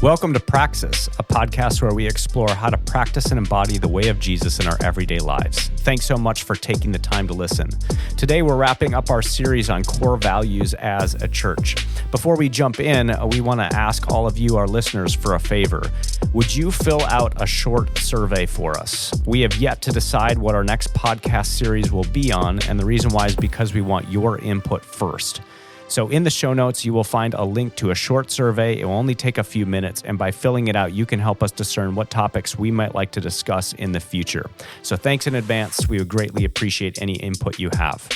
Welcome to Praxis, a podcast where we explore how to practice and embody the way of Jesus in our everyday lives. Thanks so much for taking the time to listen. Today, we're wrapping up our series on core values as a church. Before we jump in, we want to ask all of you, our listeners, for a favor. Would you fill out a short survey for us? We have yet to decide what our next podcast series will be on, and the reason why is because we want your input first. So in the show notes, you will find a link to a short survey. It will only take a few minutes, and by filling it out, you can help us discern what topics we might like to discuss in the future. So thanks in advance. We would greatly appreciate any input you have.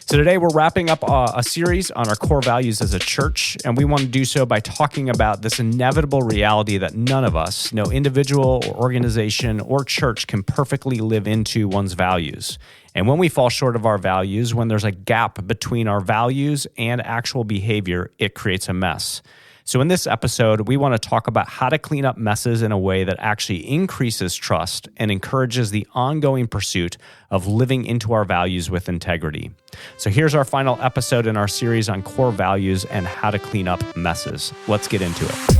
So today we're wrapping up a series on our core values as a church, and we want to do so by talking about this inevitable reality that none of us, no individual or organization or church, can perfectly live into one's values. And when we fall short of our values, when there's a gap between our values and actual behavior, it creates a mess. So in this episode, we want to talk about how to clean up messes in a way that actually increases trust and encourages the ongoing pursuit of living into our values with integrity. So here's our final episode in our series on core values and how to clean up messes. Let's get into it.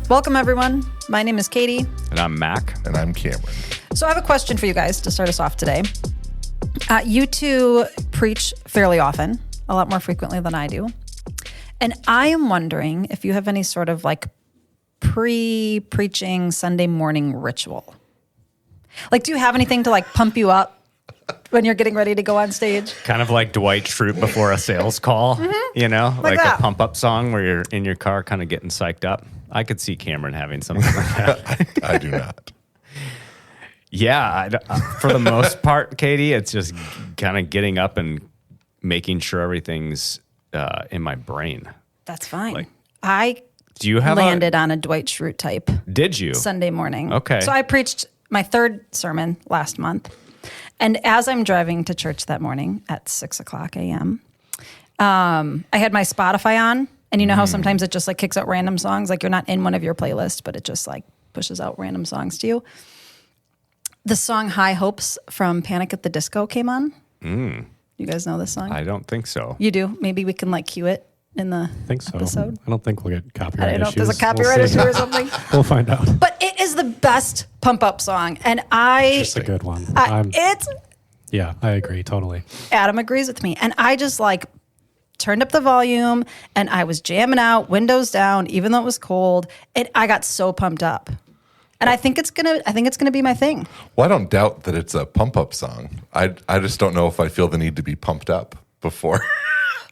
Welcome, everyone. My name is Katie. And I'm Mac. And I'm Cameron. So I have a question for you guys to start us off today. You two preach fairly often, a lot more frequently than I do. And I am wondering if you have any sort of like pre-preaching Sunday morning ritual. Like, do you have anything to like pump you up when you're getting ready to go on stage? Kind of like Dwight Schrute before a sales call, you know, like a pump-up song where you're in your car kind of getting psyched up. I could see Cameron having something like that. I do not. Yeah, for the most part, Katie, it's just kind of getting up and making sure everything's in my brain. That's fine. Like, I do you have landed on a Dwight Schrute type. Did you? Sunday morning. Okay. So I preached my third sermon last month. And as I'm driving to church that morning at 6 o'clock a.m., I had my Spotify on. And you know how sometimes it just like kicks out random songs? Like you're not in one of your playlists, but it just like pushes out random songs to you. The song High Hopes from Panic at the Disco came on. You guys know this song? I don't think so. You do? Maybe we can like cue it in the episode. I don't think we'll get copyright issues. I don't know if there's a copyright issue or something. We'll find out. But it is the best pump-up song. And It's just a good one. Yeah, I agree, totally. Adam agrees with me. And I just like turned up the volume and I was jamming out, windows down, even though it was cold. And I got so pumped up. And I think it's gonna be my thing. Well, I don't doubt that it's a pump-up song. I just don't know if I feel the need to be pumped up before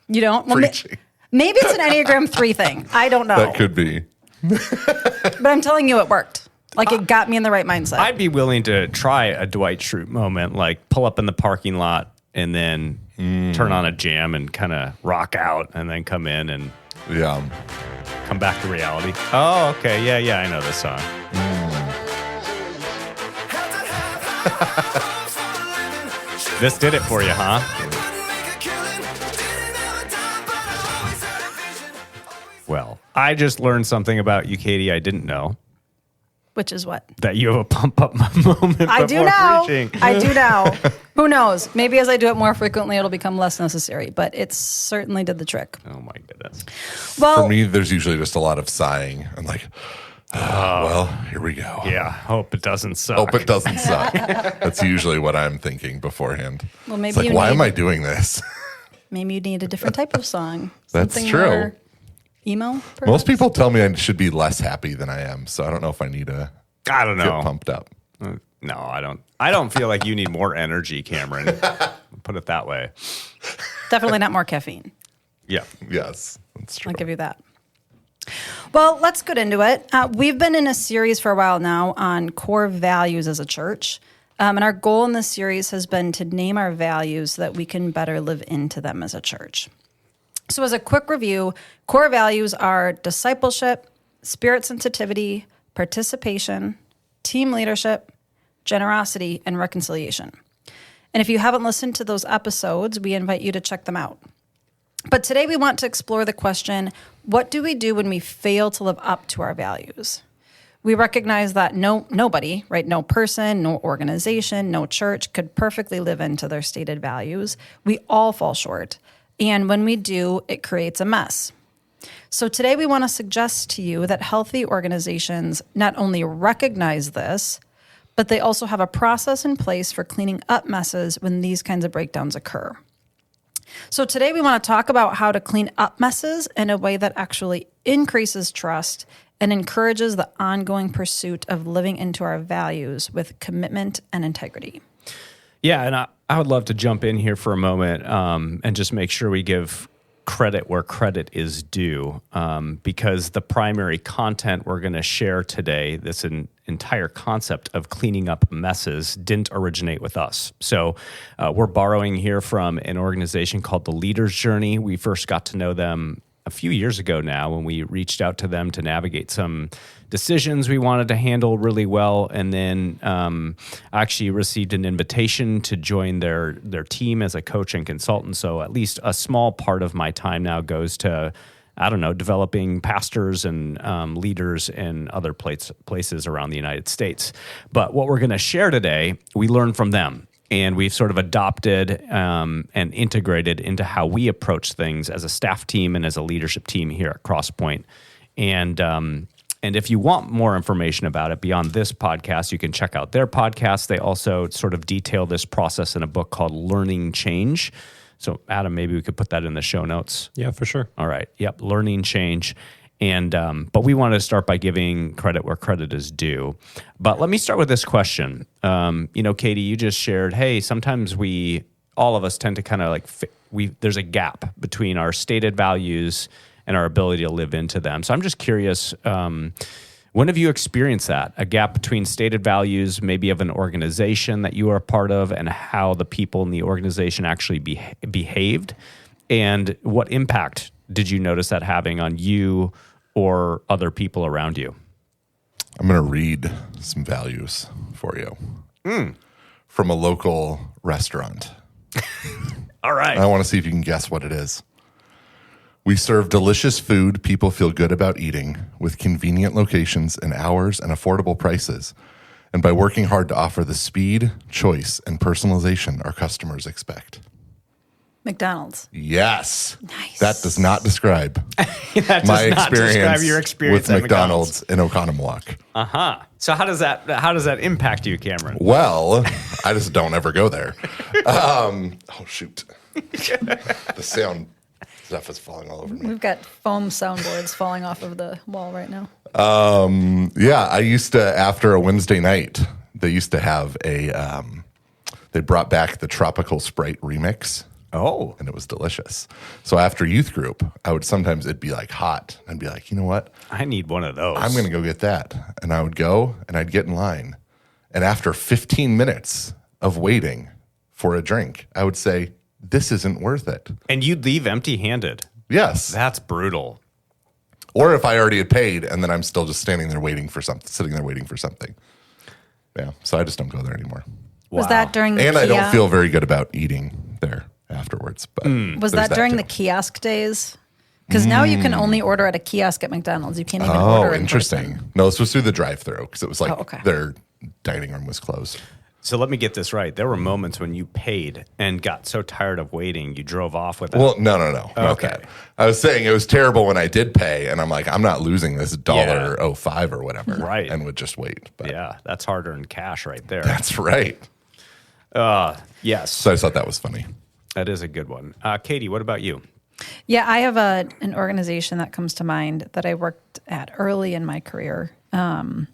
You don't? Well, preaching. maybe it's an Enneagram 3 thing. I don't know. That could be. But I'm telling you, it worked. Like it got me in the right mindset. I'd be willing to try a Dwight Schrute moment, like pull up in the parking lot and then turn on a jam and kind of rock out and then come in and come back to reality. Oh, okay. Yeah, I know this song. This did it for you, huh? Well, I just learned something about you, Katie, I didn't know. Which is what? That you have a pump-up moment before I do now. preaching. I do now. Who knows? Maybe as I do it more frequently, it'll become less necessary. But it certainly did the trick. Oh, my goodness. Well, For me, there's usually just a lot of sighing. I'm like, well, here we go. Yeah, hope it doesn't suck. Hope it doesn't suck. That's usually what I'm thinking beforehand. Well, maybe it's like, you why need- am I doing this? maybe you need a different type of song. That's Something true. more emo, perhaps? Most people tell me I should be less happy than I am, so I don't know if I need to I don't know. get pumped up. No, I don't. I don't feel like you need more energy, Cameron. Put it that way. Definitely not more caffeine. Yeah. Yes, that's true. I'll give you that. Well, let's get into it. We've been in a series for a while now on core values as a church. And our goal in this series has been to name our values so that we can better live into them as a church. So as a quick review, core values are discipleship, spirit sensitivity, participation, team leadership, generosity, and reconciliation. And if you haven't listened to those episodes, we invite you to check them out. But today we want to explore the question, what do we do when we fail to live up to our values? We recognize that nobody, right, no person, no organization, no church could perfectly live into their stated values. We all fall short. And when we do, it creates a mess. So today we want to suggest to you that healthy organizations not only recognize this, but they also have a process in place for cleaning up messes when these kinds of breakdowns occur. So today we want to talk about how to clean up messes in a way that actually increases trust and encourages the ongoing pursuit of living into our values with commitment and integrity. Yeah, and I would love to jump in here for a moment and just make sure we give credit where credit is due, because the primary content we're going to share today, this entire concept of cleaning up messes, didn't originate with us. So we're borrowing here from an organization called The Leader's Journey. We first got to know them a few years ago now when we reached out to them to navigate some decisions we wanted to handle really well. And then I actually received an invitation to join their team as a coach and consultant. So at least a small part of my time now goes to, developing pastors and leaders in other places around the United States. But what we're going to share today, we learned from them. And we've sort of adopted and integrated into how we approach things as a staff team and as a leadership team here at Crosspoint. And if you want more information about it beyond this podcast, you can check out their podcast. They also sort of detail this process in a book called Learning Change. So, Adam, maybe we could put that in the show notes. Yeah, for sure. All right. Yep. Learning Change. And but we wanted to start by giving credit where credit is due. But let me start with this question. Katie, you just shared, hey, sometimes all of us tend to kind of there's a gap between our stated values and our ability to live into them. So I'm just curious, when have you experienced that? A gap between stated values, maybe of an organization that you are a part of, and how the people in the organization actually behaved? And what impact did you notice that having on you or other people around you? I'm going to read some values for you from a local restaurant. All right. I want to see if you can guess what it is. We serve delicious food people feel good about eating with convenient locations and hours and affordable prices. And by working hard to offer the speed, choice, and personalization our customers expect. McDonald's. Yes. Nice. That does not describe That does my not describe your experience with at McDonald's in Oconomowoc. Uh-huh. So how does that impact you, Cameron? Well, I just don't ever go there. Oh, shoot. The sound stuff is falling all over me. We've got foam soundboards falling off of the wall right now. Yeah, I used to, after a Wednesday night, they used to have they brought back the Tropical Sprite remix. Oh. And it was delicious. So after youth group, it'd be like hot. I'd be like, you know what? I need one of those. I'm going to go get that. And I would go and I'd get in line. And after 15 minutes of waiting for a drink, I would say, this isn't worth it. And you'd leave empty-handed. Yes. That's brutal. Or if I already had paid and then I'm still just sitting there waiting for something. Yeah. So I just don't go there anymore. Wow. Was that during the And I don't feel very good about eating there afterwards. But was that during the kiosk days? Because now you can only order at a kiosk at McDonald's. You can't even order in interesting. person. No, this was through the drive-thru because it was like okay. their dining room was closed. So let me get this right. There were moments when you paid and got so tired of waiting, you drove off with it. Well, no. Okay. That. I was saying it was terrible when I did pay, and I'm like, I'm not losing this $1.05 or whatever. Right. And would just wait. But yeah, that's hard-earned cash right there. That's right. Yes. So I just thought that was funny. That is a good one. Katie, what about you? Yeah, I have an organization that comes to mind that I worked at early in my career. Not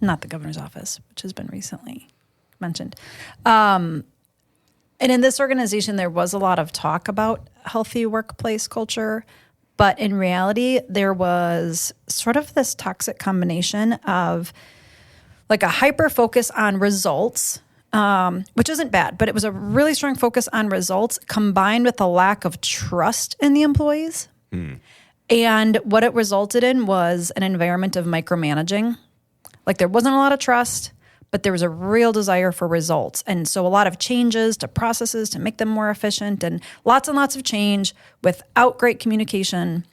the governor's office, which has been recently mentioned. And in this organization, there was a lot of talk about healthy workplace culture. But in reality, there was sort of this toxic combination of like a hyper focus on results, which isn't bad, but it was a really strong focus on results combined with a lack of trust in the employees. And what it resulted in was an environment of micromanaging. Like there wasn't a lot of trust, but there was a real desire for results. And so a lot of changes to processes to make them more efficient and lots of change without great communication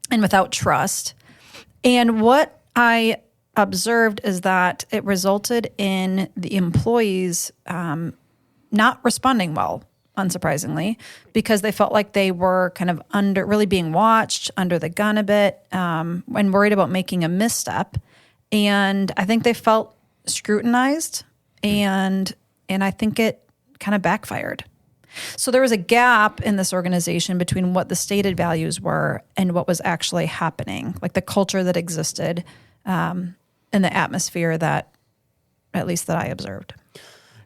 and without trust. And what I observed is that it resulted in the employees not responding well, unsurprisingly, because they felt like they were kind of really being watched, under the gun a bit, and worried about making a misstep. And I think they felt scrutinized, and I think it kind of backfired. So there was a gap in this organization between what the stated values were and what was actually happening, like the culture that existed, and the atmosphere that, at least that I observed.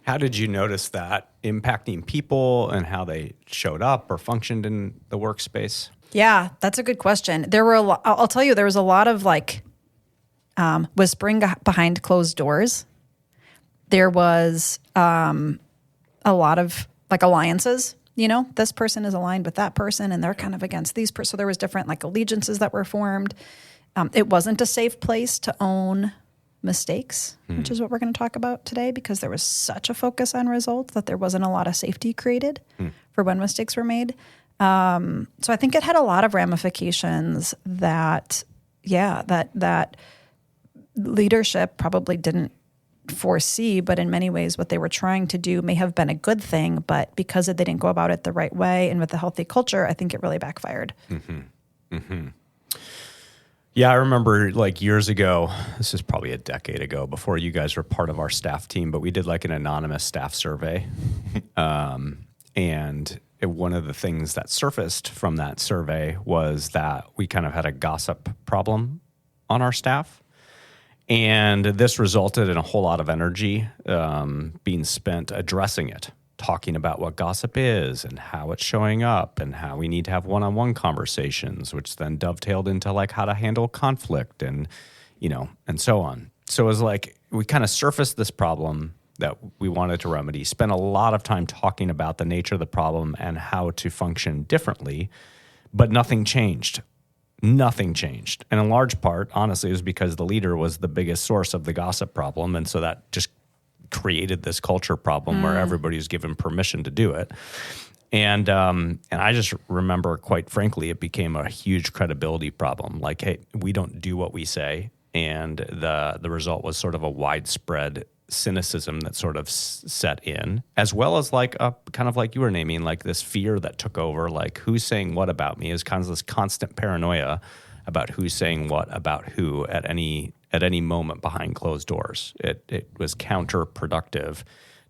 How did you notice that impacting people and how they showed up or functioned in the workspace? Yeah, that's a good question. There were I'll tell you, there was a lot of whispering behind closed doors. There was a lot of alliances. This person is aligned with that person, and they're kind of against these person. So there was different allegiances that were formed. It wasn't a safe place to own mistakes, which is what we're going to talk about today, because there was such a focus on results that there wasn't a lot of safety created for when mistakes were made. So I think it had a lot of ramifications that leadership probably didn't foresee, but in many ways what they were trying to do may have been a good thing, but because they didn't go about it the right way and with a healthy culture, I think it really backfired. Mm-hmm. Mm-hmm. Yeah, I remember years ago, this is probably a decade ago, before you guys were part of our staff team, but we did an anonymous staff survey. And one of the things that surfaced from that survey was that we kind of had a gossip problem on our staff. And this resulted in a whole lot of energy being spent addressing it, talking about what gossip is and how it's showing up and how we need to have one-on-one conversations, which then dovetailed into how to handle conflict and so on. So it was we kind of surfaced this problem that we wanted to remedy, spent a lot of time talking about the nature of the problem and how to function differently, but nothing changed. Nothing changed. And in large part, honestly, it was because the leader was the biggest source of the gossip problem. And so that just created this culture problem where everybody was given permission to do it. And I just remember, quite frankly, it became a huge credibility problem. Hey, we don't do what we say. And the result was sort of a widespread cynicism that sort of set in, as well as a kind of you were naming, this fear that took over, who's saying what about me, is kind of this constant paranoia about who's saying what about who at any moment behind closed doors. It was counterproductive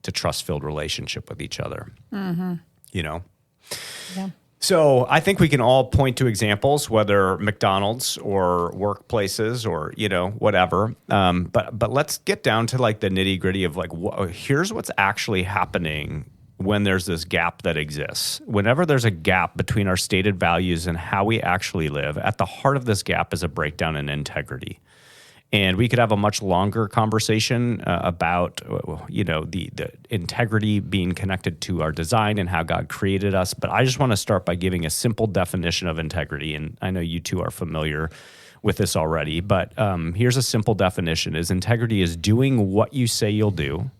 to trust-filled relationship with each other. Mm-hmm. Yeah. So I think we can all point to examples, whether McDonald's or workplaces or whatever. But let's get down to the nitty-gritty of here's what's actually happening when there's this gap that exists. Whenever there's a gap between our stated values and how we actually live, at the heart of this gap is a breakdown in integrity. And we could have a much longer conversation about, the integrity being connected to our design and how God created us. But I just want to start by giving a simple definition of integrity. And I know you two are familiar with this already, but here's a simple definition: integrity is doing what you say you'll do,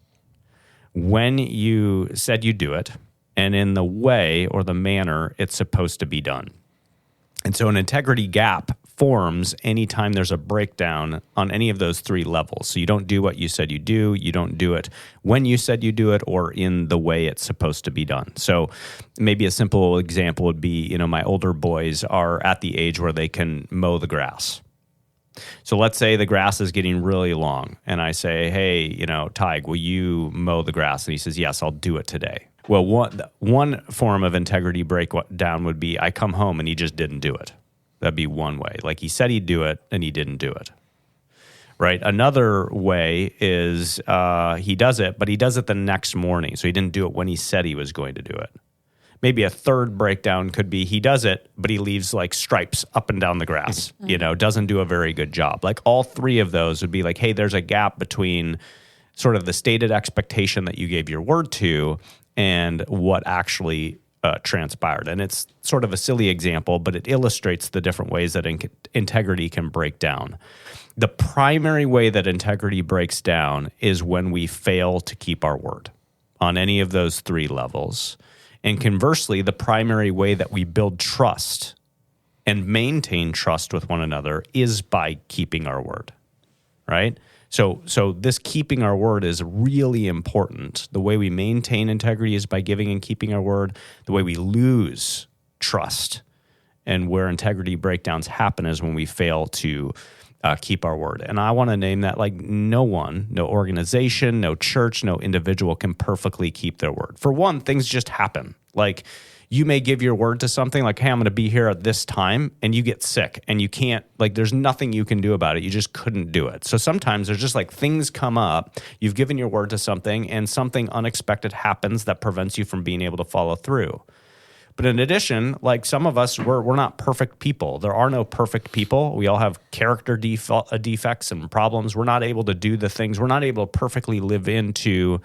when you said you do it, and in the way or the manner it's supposed to be done. And so an integrity gap forms anytime there's a breakdown on any of those three levels. So you don't do what you said you do, you don't do it when you said you do it, or in the way it's supposed to be done. So maybe a simple example would be, my older boys are at the age where they can mow the grass. So let's say the grass is getting really long, and I say, hey, Tig, will you mow the grass? And he says, yes, I'll do it today. Well, one form of integrity breakdown would be I come home and he just didn't do it. That'd be one way. He said he'd do it and he didn't do it. Right? Another way is he does it, but he does it the next morning. So he didn't do it when he said he was going to do it. Maybe a third breakdown could be he does it, but he leaves stripes up and down the grass, doesn't do a very good job. All three of those would be hey, there's a gap between sort of the stated expectation that you gave your word to and what actually transpired. And it's sort of a silly example, but it illustrates the different ways that integrity can break down. The primary way that integrity breaks down is when we fail to keep our word on any of those three levels. And conversely, the primary way that we build trust and maintain trust with one another is by keeping our word. right? So this keeping our word is really important. The way we maintain integrity is by giving and keeping our word. The way we lose trust and where integrity breakdowns happen is when we fail to keep our word. And I want to name that, like, no one, no organization, no church, no individual can perfectly keep their word. For one, things just happen. Like, you may give your word to something like, hey, I'm going to be here at this time, and you get sick and you can't, like, there's nothing you can do about it. You just couldn't do it. So sometimes there's just like things come up, you've given your word to something, and something unexpected happens that prevents you from being able to follow through. But in addition, like, some of us, we're not perfect people. There are no perfect people. We all have character defects and problems. We're not able to do the things. We're not able to perfectly live into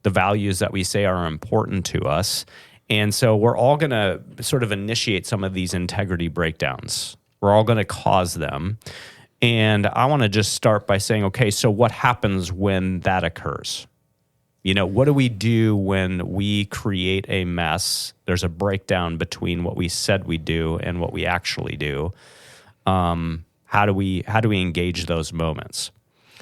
the values that we say are important to us. And so we're all going to sort of initiate some of these integrity breakdowns. We're all going to cause them. And I want to just start by saying, okay, so what happens when that occurs? You know, what do we do when we create a mess? There's a breakdown between what we said we do and what we actually do. How do we engage those moments?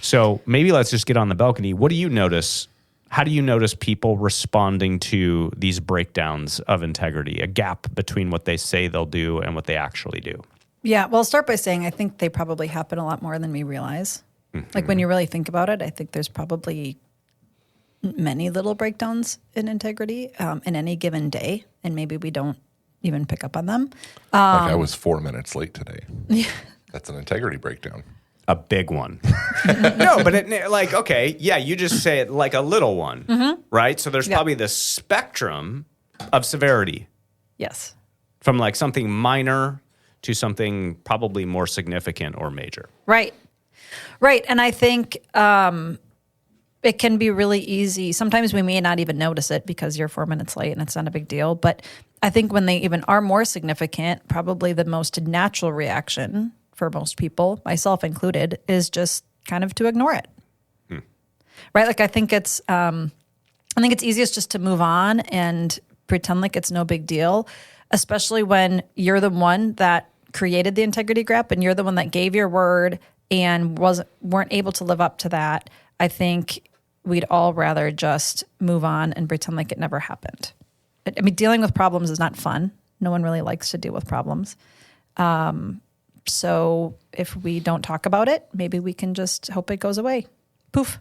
So maybe let's just get on the balcony. What do you notice? How do you notice people responding to these breakdowns of integrity, a gap between what they say they'll do and what they actually do? Yeah, well, I'll start by saying I think they probably happen a lot more than we realize. Mm-hmm. Like, when you really think about it, I think there's probably many little breakdowns in integrity in any given day, and maybe we don't even pick up on them. Like, I was 4 minutes late today. That's an integrity breakdown. A big one. No, but okay, yeah, you just say it like a little one, mm-hmm. right? So there's probably the spectrum of severity. Yes. From like something minor to something probably more significant or major. Right. And I think it can be really easy. Sometimes we may not even notice it because you're 4 minutes late and it's not a big deal. But I think when they even are more significant, probably the most natural reaction for most people, myself included, is just kind of to ignore it. Right? Like, I think it's easiest just to move on and pretend like it's no big deal, especially when you're the one that created the integrity gap and you're the one that gave your word and weren't able to live up to that. I think we'd all rather just move on and pretend like it never happened. I mean, dealing with problems is not fun. No one really likes to deal with problems. So if we don't talk about it, maybe we can just hope it goes away. Poof.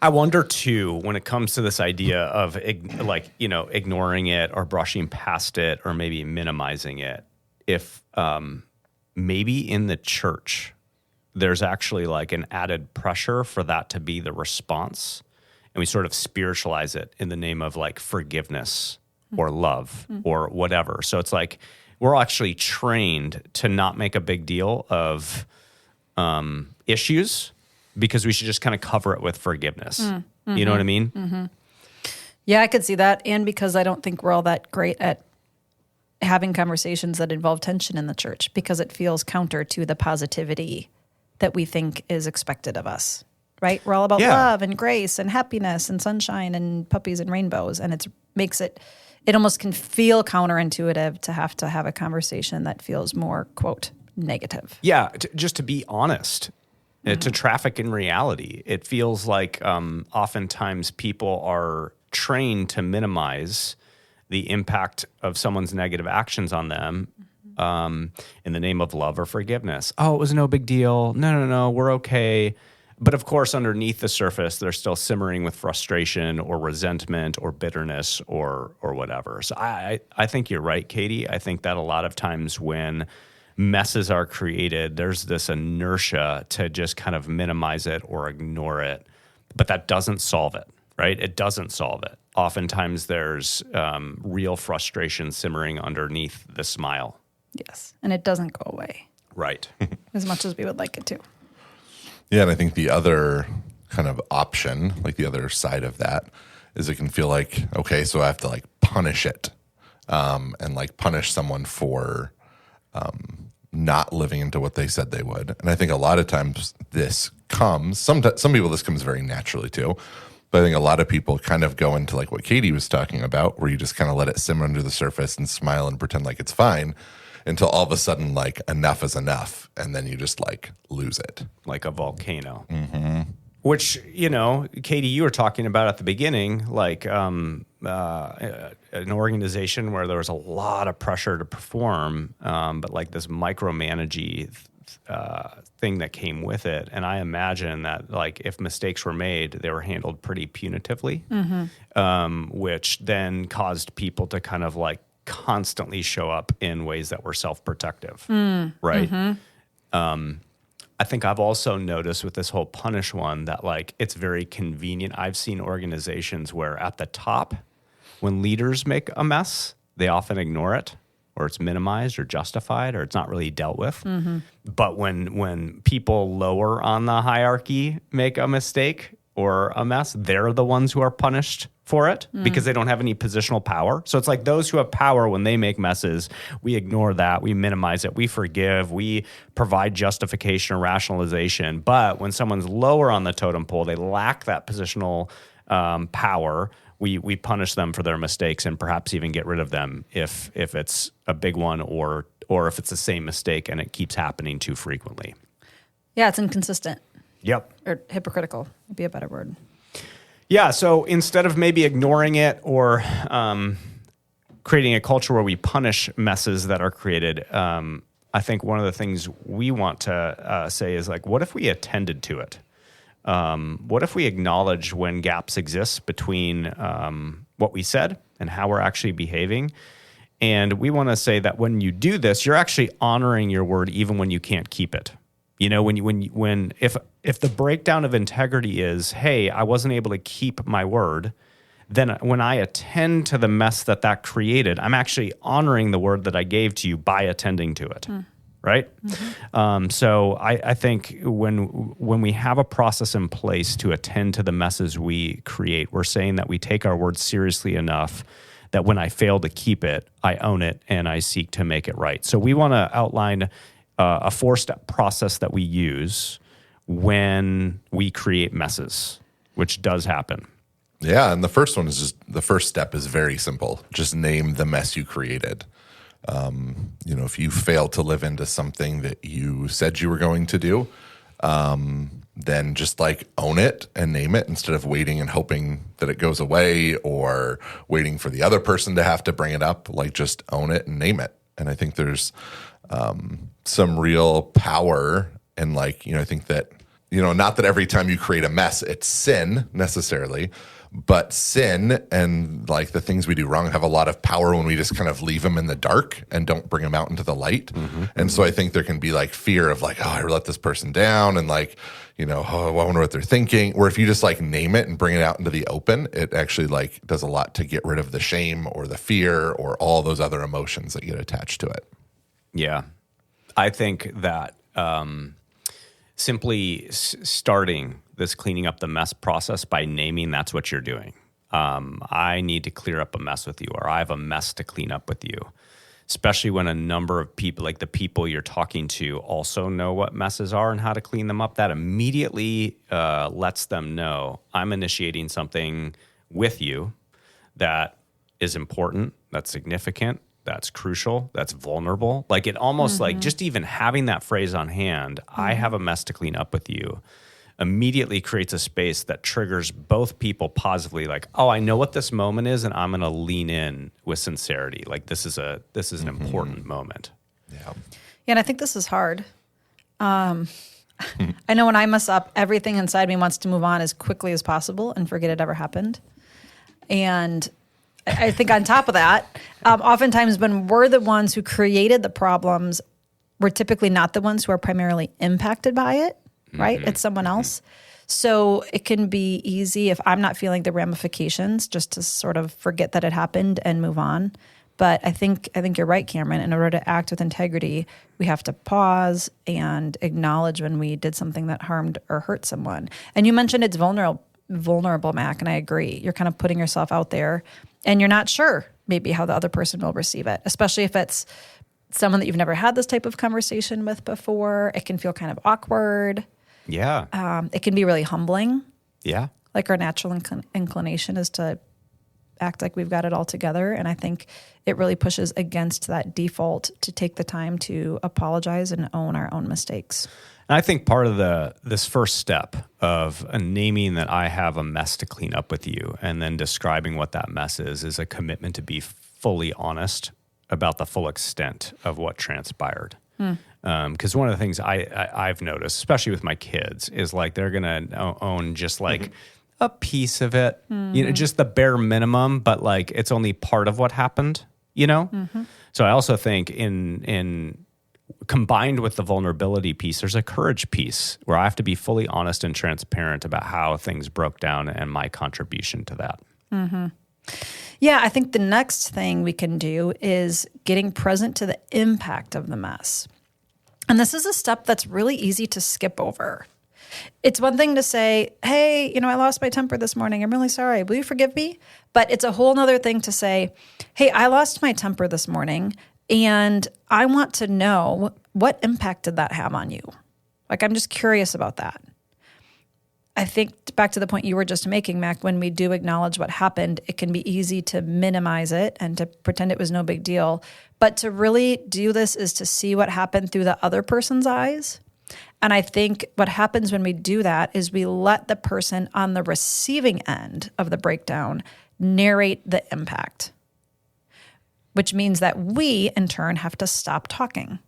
I wonder too, when it comes to this idea of ignoring it or brushing past it or maybe minimizing it, if maybe in the church there's actually like an added pressure for that to be the response, and we sort of spiritualize it in the name of like forgiveness or love or whatever. So it's like we're actually trained to not make a big deal of issues because we should just kind of cover it with forgiveness. Mm-hmm. You know what I mean? Mm-hmm. Yeah, I could see that. And because I don't think we're all that great at having conversations that involve tension in the church, because it feels counter to the positivity that we think is expected of us, right? We're all about love and grace and happiness and sunshine and puppies and rainbows. And it almost can feel counterintuitive to have a conversation that feels more, quote, negative. Yeah, just to be honest, to traffic in reality. It feels like oftentimes people are trained to minimize the impact of someone's negative actions on them in the name of love or forgiveness. Oh, it was no big deal. No, we're okay. But of course, underneath the surface, they're still simmering with frustration or resentment or bitterness or whatever. So I think you're right, Katie. I think that a lot of times when messes are created, there's this inertia to just kind of minimize it or ignore it. But that doesn't solve it, right? It doesn't solve it. Oftentimes there's real frustration simmering underneath the smile. Yes, and it doesn't go away. Right. As much as we would like it to. Yeah, and I think the other kind of option, like the other side of that, is it can feel like, okay, so I have to like punish it and like punish someone for not living into what they said they would. And I think a lot of times this comes, some people this comes very naturally too, but I think a lot of people kind of go into like what Katie was talking about, where you just kind of let it simmer under the surface and smile and pretend like it's fine. until all of a sudden, like, enough is enough. And then you just, like, lose it. Like a volcano. Which, Katie, you were talking about at the beginning, like an organization where there was a lot of pressure to perform, but like this micromanaging thing that came with it. And I imagine that, like, if mistakes were made, they were handled pretty punitively, which then caused people to kind of like constantly show up in ways that were self-protective, right? I think I've also noticed with this whole punish one that, like, it's very convenient. I've seen organizations where at the top, when leaders make a mess, they often ignore it, or it's minimized or justified, or it's not really dealt with. But when people lower on the hierarchy make a mistake or a mess, they're the ones who are punished for it because they don't have any positional power. So it's like those who have power, when they make messes, we ignore that, we minimize it, we forgive, we provide justification or rationalization. But when someone's lower on the totem pole, they lack that positional power, we punish them for their mistakes and perhaps even get rid of them if it's a big one or if it's the same mistake and it keeps happening too frequently. Yeah, it's inconsistent. Yep. Or hypocritical would be a better word. Yeah, so instead of maybe ignoring it or creating a culture where we punish messes that are created, I think one of the things we want to say is, like, what if we attended to it? What if we acknowledge when gaps exist between what we said and how we're actually behaving? And we want to say that when you do this, you're actually honoring your word even when you can't keep it. If the breakdown of integrity is, hey, I wasn't able to keep my word, then when I attend to the mess that created, I'm actually honoring the word that I gave to you by attending to it, right? So I think when we have a process in place to attend to the messes we create, we're saying that we take our word seriously enough that when I fail to keep it, I own it and I seek to make it right. So we want to outline a 4-step process that we use when we create messes, which does happen. Yeah, and the first one is the first step is very simple. Just name the mess you created. If you fail to live into something that you said you were going to do, then just like own it and name it instead of waiting and hoping that it goes away or waiting for the other person to have to bring it up. Like, just own it and name it. And I think there's some real power and, like, I think that, not that every time you create a mess, it's sin necessarily, but sin and, like, the things we do wrong have a lot of power when we just kind of leave them in the dark and don't bring them out into the light. And so I think there can be, like, fear of, like, oh, I let this person down and, like, I wonder what they're thinking. Or if you just, like, name it and bring it out into the open, it actually, like, does a lot to get rid of the shame or the fear or all those other emotions that get attached to it. Yeah. I think that simply starting this cleaning up the mess process by naming that's what you're doing. I need to clear up a mess with you, or I have a mess to clean up with you, especially when a number of people, like the people you're talking to, also know what messes are and how to clean them up. That immediately lets them know I'm initiating something with you that is important, that's significant, that's crucial, that's vulnerable. Like, it almost like just even having that phrase on hand, I have a mess to clean up with you, immediately creates a space that triggers both people positively. Like, oh, I know what this moment is, and I'm going to lean in with sincerity. Like, this is an important moment. Yeah. And I think this is hard. I know when I mess up, everything inside me wants to move on as quickly as possible and forget it ever happened. And I think on top of that, oftentimes when we're the ones who created the problems, we're typically not the ones who are primarily impacted by it, right? It's someone else. So it can be easy if I'm not feeling the ramifications just to sort of forget that it happened and move on. But I think you're right, Cameron. In order to act with integrity, we have to pause and acknowledge when we did something that harmed or hurt someone. And you mentioned it's vulnerable, Mac, and I agree. You're kind of putting yourself out there, and you're not sure maybe how the other person will receive it, especially if it's someone that you've never had this type of conversation with before. It can feel kind of awkward. Yeah. It can be really humbling. Yeah. Like, our natural inclination is to act like we've got it all together. And I think it really pushes against that default to take the time to apologize and own our own mistakes. And I think part of this first step of naming that I have a mess to clean up with you and then describing what that mess is a commitment to be fully honest about the full extent of what transpired. Because one of the things I've noticed, especially with my kids, is like they're going to own just like a piece of it, just the bare minimum, but like it's only part of what happened, So I also think in combined with the vulnerability piece, there's a courage piece where I have to be fully honest and transparent about how things broke down and my contribution to that. Yeah, I think the next thing we can do is getting present to the impact of the mess. And this is a step that's really easy to skip over. It's one thing to say, hey, I lost my temper this morning. I'm really sorry. Will you forgive me? But it's a whole nother thing to say, hey, I lost my temper this morning, and I want to know what impact did that have on you? Like, I'm just curious about that. I think back to the point you were just making, Mac, when we do acknowledge what happened, it can be easy to minimize it and to pretend it was no big deal. But to really do this is to see what happened through the other person's eyes. And I think what happens when we do that is we let the person on the receiving end of the breakdown narrate the impact, which means that we, in turn, have to stop talking.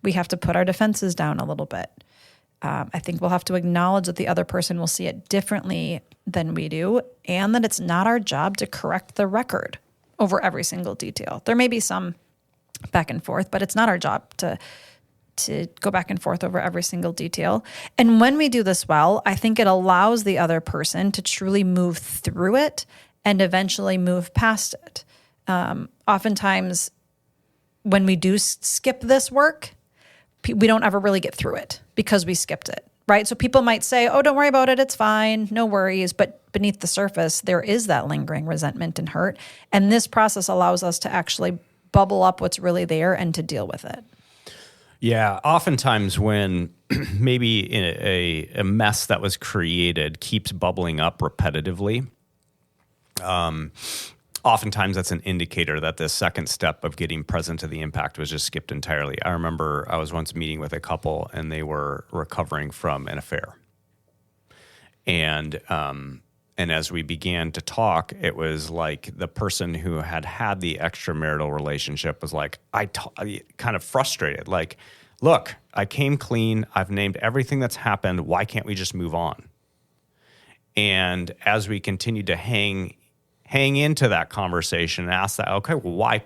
We have to put our defenses down a little bit. I think we'll have to acknowledge that the other person will see it differently than we do, and that it's not our job to correct the record over every single detail. There may be some back and forth, but it's not our job to go back and forth over every single detail. And when we do this well, I think it allows the other person to truly move through it and eventually move past it. Oftentimes, when we do skip this work, we don't ever really get through it because we skipped it, right? So people might say, oh, don't worry about it. It's fine. No worries. But beneath the surface, there is that lingering resentment and hurt. And this process allows us to actually bubble up what's really there and to deal with it. Yeah. Oftentimes when maybe a mess that was created keeps bubbling up repetitively, oftentimes that's an indicator that the second step of getting present to the impact was just skipped entirely. I remember I was once meeting with a couple and they were recovering from an affair. And as we began to talk, it was like the person who had the extramarital relationship was like, kind of frustrated. Like, look, I came clean. I've named everything that's happened. Why can't we just move on? And as we continued to hang into that conversation and ask that, okay, well, why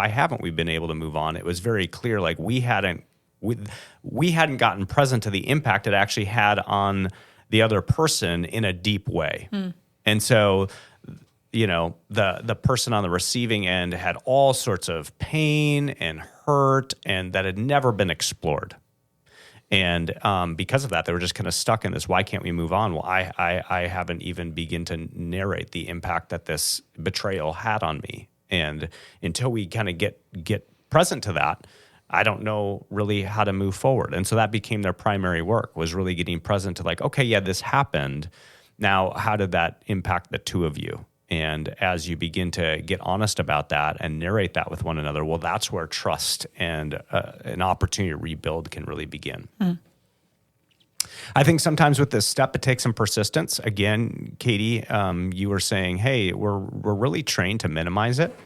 haven't we been able to move on? It was very clear, like we hadn't gotten present to the impact it actually had on the other person in a deep way. And so, the person on the receiving end had all sorts of pain and hurt and that had never been explored. And because of that, they were just kind of stuck in this, why can't we move on? Well, I haven't even begun to narrate the impact that this betrayal had on me. And until we kind of get present to that, I don't know really how to move forward. And so that became their primary work, was really getting present to like, okay, yeah, this happened. Now, how did that impact the two of you? And as you begin to get honest about that and narrate that with one another, well, that's where trust and an opportunity to rebuild can really begin. I think sometimes with this step, it takes some persistence. Again, Katie, you were saying, hey, we're really trained to minimize it.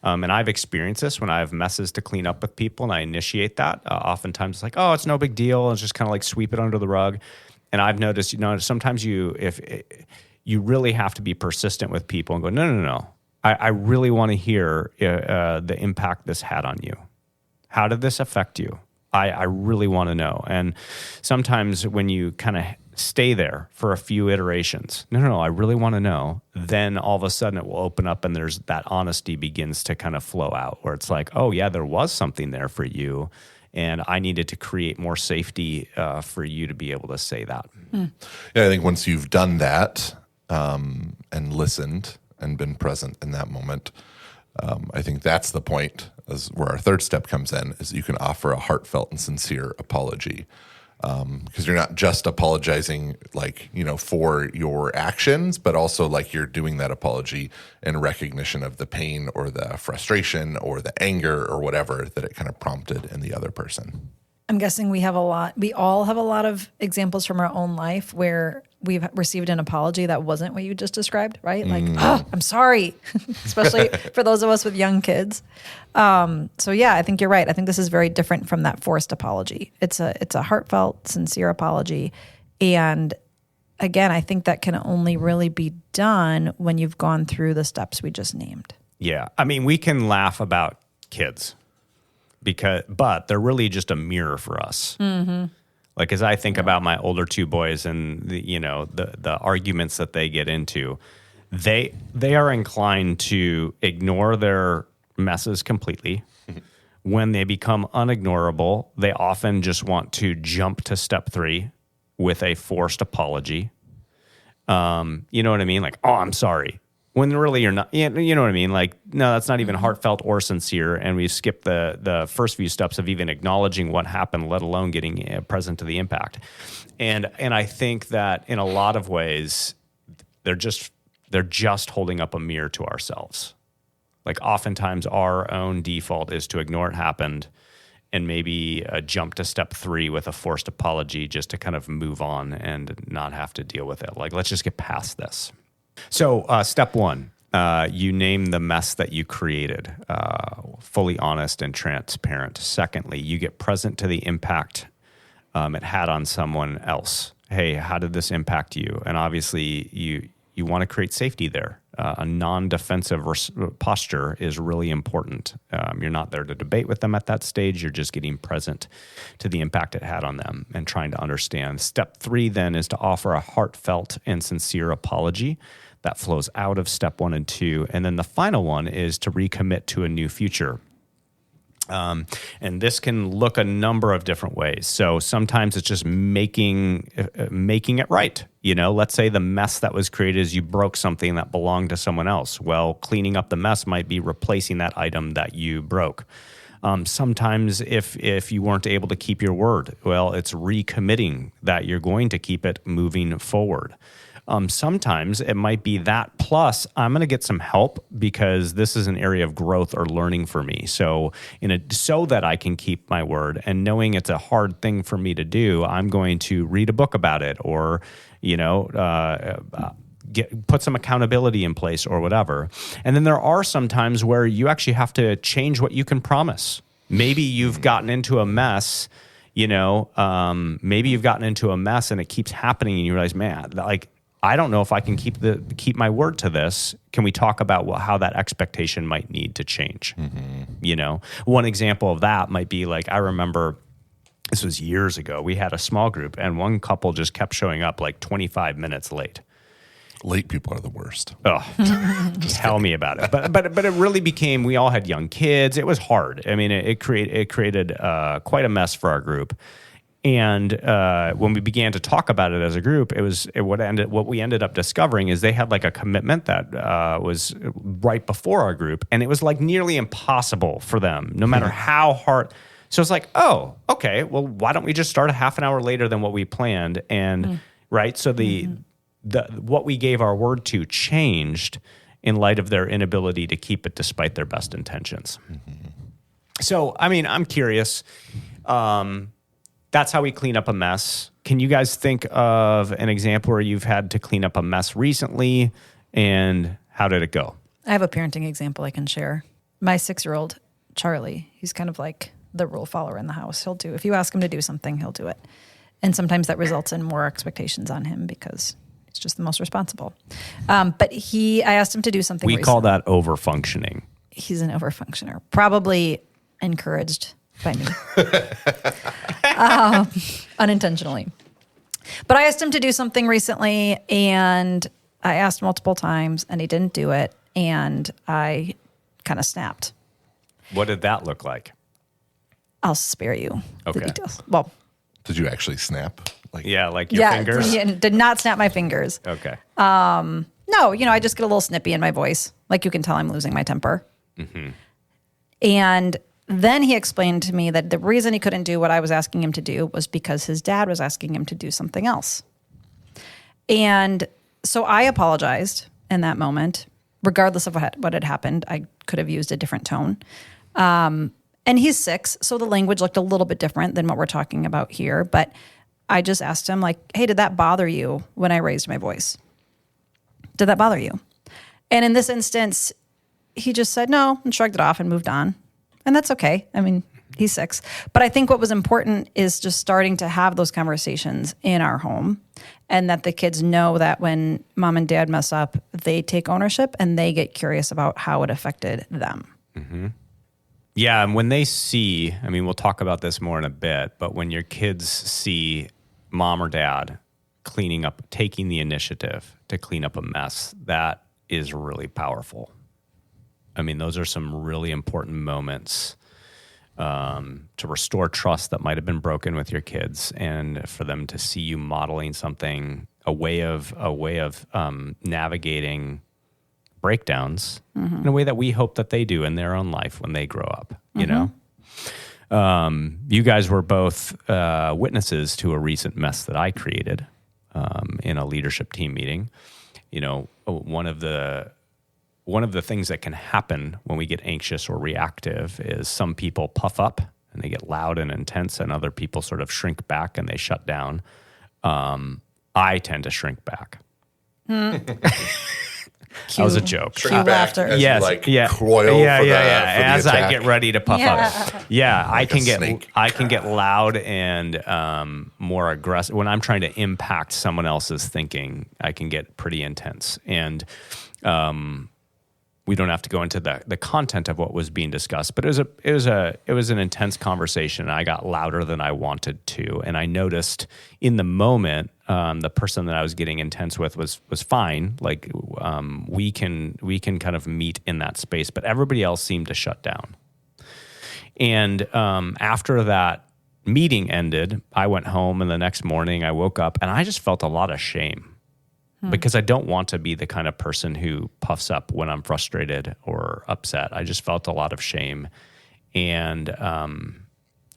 And I've experienced this when I have messes to clean up with people and I initiate that. Oftentimes it's like, oh, it's no big deal. It's just kind of like sweep it under the rug. And I've noticed, sometimes you really have to be persistent with people and go, no. I really want to hear the impact this had on you. How did this affect you? I really want to know. And sometimes when you kind of stay there for a few iterations, no, I really want to know, then all of a sudden it will open up and there's that honesty begins to kind of flow out where it's like, oh yeah, there was something there for you. And I needed to create more safety for you to be able to say that. Yeah, I think once you've done that and listened and been present in that moment, I think that's the point, is where our third step comes in, is you can offer a heartfelt and sincere apology. because you're not just apologizing for your actions, but also like you're doing that apology in recognition of the pain or the frustration or the anger or whatever that it kind of prompted in the other person. I'm guessing we all have a lot of examples from our own life where we've received an apology that wasn't what you just described, right? Like, I'm sorry, especially for those of us with young kids. So yeah, I think you're right. I think this is very different from that forced apology. It's a heartfelt, sincere apology. And again, I think that can only really be done when you've gone through the steps we just named. Yeah. I mean, we can laugh about kids but they're really just a mirror for us. Mm-hmm. Like, as I think about my older two boys and the arguments that they get into, they are inclined to ignore their messes completely. When they become unignorable, they often just want to jump to step 3 with a forced apology. You know what I mean? Like, oh, I'm sorry. When really you're not, you know what I mean? Like, no, that's not even heartfelt or sincere. And we skip the first few steps of even acknowledging what happened, let alone getting present to the impact. And I think that in a lot of ways, they're just holding up a mirror to ourselves. Like, oftentimes our own default is to ignore it happened and maybe jump to step 3 with a forced apology just to kind of move on and not have to deal with it. Like, let's just get past this. So step 1, you name the mess that you created, fully honest and transparent. Secondly, you get present to the impact it had on someone else. Hey, how did this impact you? And obviously you want to create safety there. A non-defensive posture is really important. You're not there to debate with them at that stage. You're just getting present to the impact it had on them and trying to understand. Step 3 then is to offer a heartfelt and sincere apology that flows out of step 1 and 2. And then the final one is to recommit to a new future. And this can look a number of different ways. So sometimes it's just making it right. Let's say the mess that was created is you broke something that belonged to someone else. Well, cleaning up the mess might be replacing that item that you broke. Sometimes if you weren't able to keep your word, well, it's recommitting that you're going to keep it moving forward. Sometimes it might be that plus I'm going to get some help because this is an area of growth or learning for me. So so that I can keep my word, and knowing it's a hard thing for me to do, I'm going to read a book about it or, put some accountability in place or whatever. And then there are some times where you actually have to change what you can promise. Maybe you've gotten into a mess, maybe you've gotten into a mess and it keeps happening and you realize, man, like, I don't know if I can keep my word to this. Can we talk about how that expectation might need to change? Mm-hmm. One example of that might be like, I remember this was years ago. We had a small group and one couple just kept showing up like 25 minutes late. Late people are the worst. Oh, tell me about it. But it really became, we all had young kids. It was hard. I mean, it created quite a mess for our group. And when we began to talk about it as a group, what we ended up discovering is they had like a commitment that was right before our group, and it was like nearly impossible for them, no matter how hard. So it's like, oh, okay, well, why don't we just start a half an hour later than what we planned? And right, so what we gave our word to changed in light of their inability to keep it despite their best intentions. Mm-hmm. So, I mean, I'm curious. That's how we clean up a mess. Can you guys think of an example where you've had to clean up a mess recently, and how did it go? I have a parenting example I can share. My 6-year-old, Charlie, he's kind of like the rule follower in the house. If you ask him to do something, he'll do it. And sometimes that results in more expectations on him because he's just the most responsible. But I asked him to do something recently. Call that overfunctioning. He's an overfunctioner, probably encouraged by me. Unintentionally. But I asked him to do something recently, and I asked multiple times, and he didn't do it, and I kind of snapped. What did that look like? I'll spare you the details. Well, did you actually snap? Like your fingers? Yeah, did not snap my fingers. Okay. No, I just get a little snippy in my voice. Like, you can tell I'm losing my temper. Mm-hmm. And Then he explained to me that the reason he couldn't do what I was asking him to do was because his dad was asking him to do something else. And so I apologized in that moment, regardless of what had happened. I could have used a different tone. And he's 6, so the language looked a little bit different than what we're talking about here. But I just asked him, like, hey, did that bother you when I raised my voice? Did that bother you? And in this instance, he just said no and shrugged it off and moved on. And that's okay. I mean, he's 6. But I think what was important is just starting to have those conversations in our home, and that the kids know that when mom and dad mess up, they take ownership and they get curious about how it affected them. Mm-hmm. Yeah, and when they see, I mean, we'll talk about this more in a bit, but when your kids see mom or dad cleaning up, taking the initiative to clean up a mess, that is really powerful. I mean, those are some really important moments to restore trust that might have been broken with your kids, and for them to see you modeling something, a way of navigating breakdowns in a way that we hope that they do in their own life when they grow up. You know, you guys were both witnesses to a recent mess that I created in a leadership team meeting. You know, one of the things that can happen when we get anxious or reactive is some people puff up and they get loud and intense, and other people sort of shrink back and they shut down. I tend to shrink back. That was a joke. Shrink back as yes, you like yeah. coil for the As attack. I get ready to puff up. Yeah, Like I can get loud and more aggressive. When I'm trying to impact someone else's thinking, I can get pretty intense. And we don't have to go into the content of what was being discussed, but it was an intense conversation. And I got louder than I wanted to, and I noticed in the moment the person that I was getting intense with was fine. Like we can kind of meet in that space, but everybody else seemed to shut down. And after that meeting ended, I went home, and the next morning I woke up and I just felt a lot of shame. Because I don't want to be the kind of person who puffs up when I'm frustrated or upset. I just felt a lot of shame. And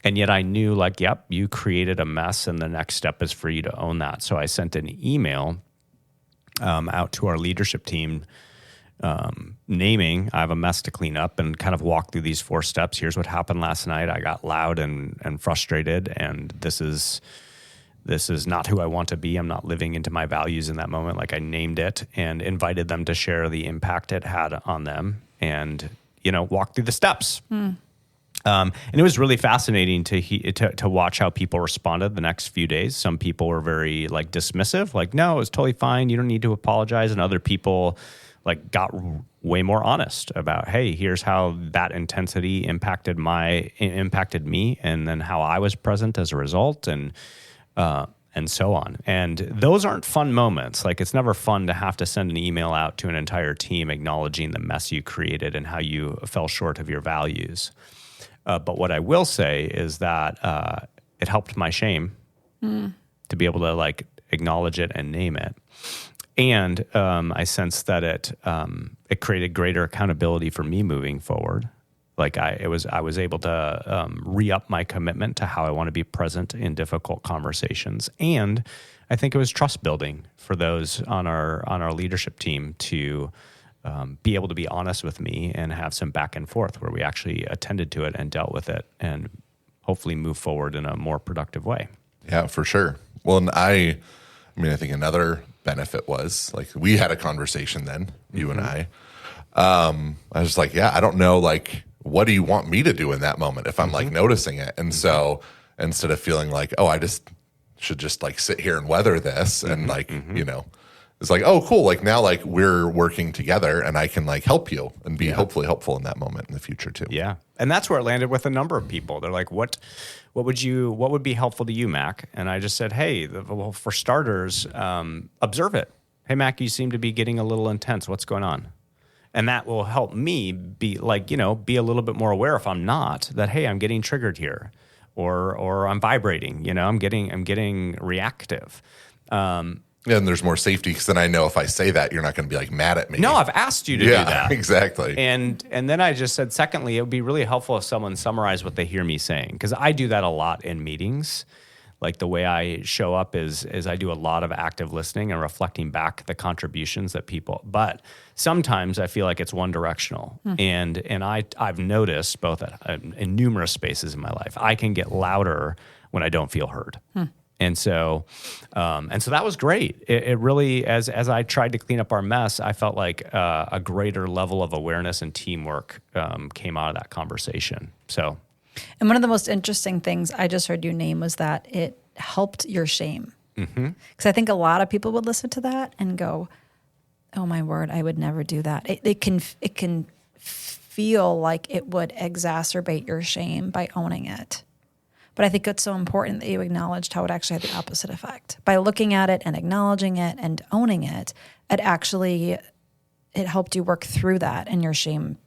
yet I knew, like, yep, you created a mess, and the next step is for you to own that. So I sent an email out to our leadership team naming I have a mess to clean up, and kind of walk through these 4 steps. Here's what happened last night. I got loud and frustrated, and this is not who I want to be. I'm not living into my values in that moment. Like, I named it and invited them to share the impact it had on them, and, you know, walk through the steps. And it was really fascinating to watch how people responded the next few days. Some people were very like dismissive, like, no, it's totally fine. You don't need to apologize. And other people like got way more honest about, hey, here's how that intensity impacted me, and then how I was present as a result. And so on. And those aren't fun moments. Like, it's never fun to have to send an email out to an entire team acknowledging the mess you created and how you fell short of your values. But what I will say is that it helped my shame to be able to like acknowledge it and name it. And I sensed that it created greater accountability for me moving forward. Like I was able to re-up my commitment to how I want to be present in difficult conversations, and I think it was trust building for those on our leadership team to be able to be honest with me and have some back and forth where we actually attended to it and dealt with it, and hopefully move forward in a more productive way. Yeah, for sure. Well, and I think another benefit was like we had a conversation then, you and I. I was like, yeah, I don't know, like, what do you want me to do in that moment if I'm like noticing it? And so instead of feeling like, oh, I just should just like sit here and weather this and like, you know, it's like, oh, cool. Like now, like we're working together and I can like help you and be hopefully helpful in that moment in the future too. Yeah. And that's where it landed with a number of people. They're like, what would be helpful to you, Mac? And I just said, hey, well, for starters, observe it. Hey, Mac, you seem to be getting a little intense. What's going on? And that will help me be like, you know, be a little bit more aware if I'm not, that, hey, I'm getting triggered here, or I'm vibrating, you know, I'm getting reactive. And there's more safety because then I know if I say that, you're not going to be like mad at me. No, I've asked you to do that. Exactly. And then I just said, secondly, it would be really helpful if someone summarized what they hear me saying, because I do that a lot in meetings. Like the way I show up is I do a lot of active listening and reflecting back the contributions that people, but sometimes I feel like it's one directional. And I've noticed both in numerous spaces in my life, I can get louder when I don't feel heard. And so that was great. It really, as I tried to clean up our mess, I felt like a greater level of awareness and teamwork came out of that conversation. So, and one of the most interesting things I just heard you name was that it helped your shame. Because I think a lot of people would listen to that and go, "Oh my word, I would never do that." It can feel like it would exacerbate your shame by owning it. But I think it's so important that you acknowledged how it actually had the opposite effect. By looking at it and acknowledging it and owning it, it helped you work through that and your shame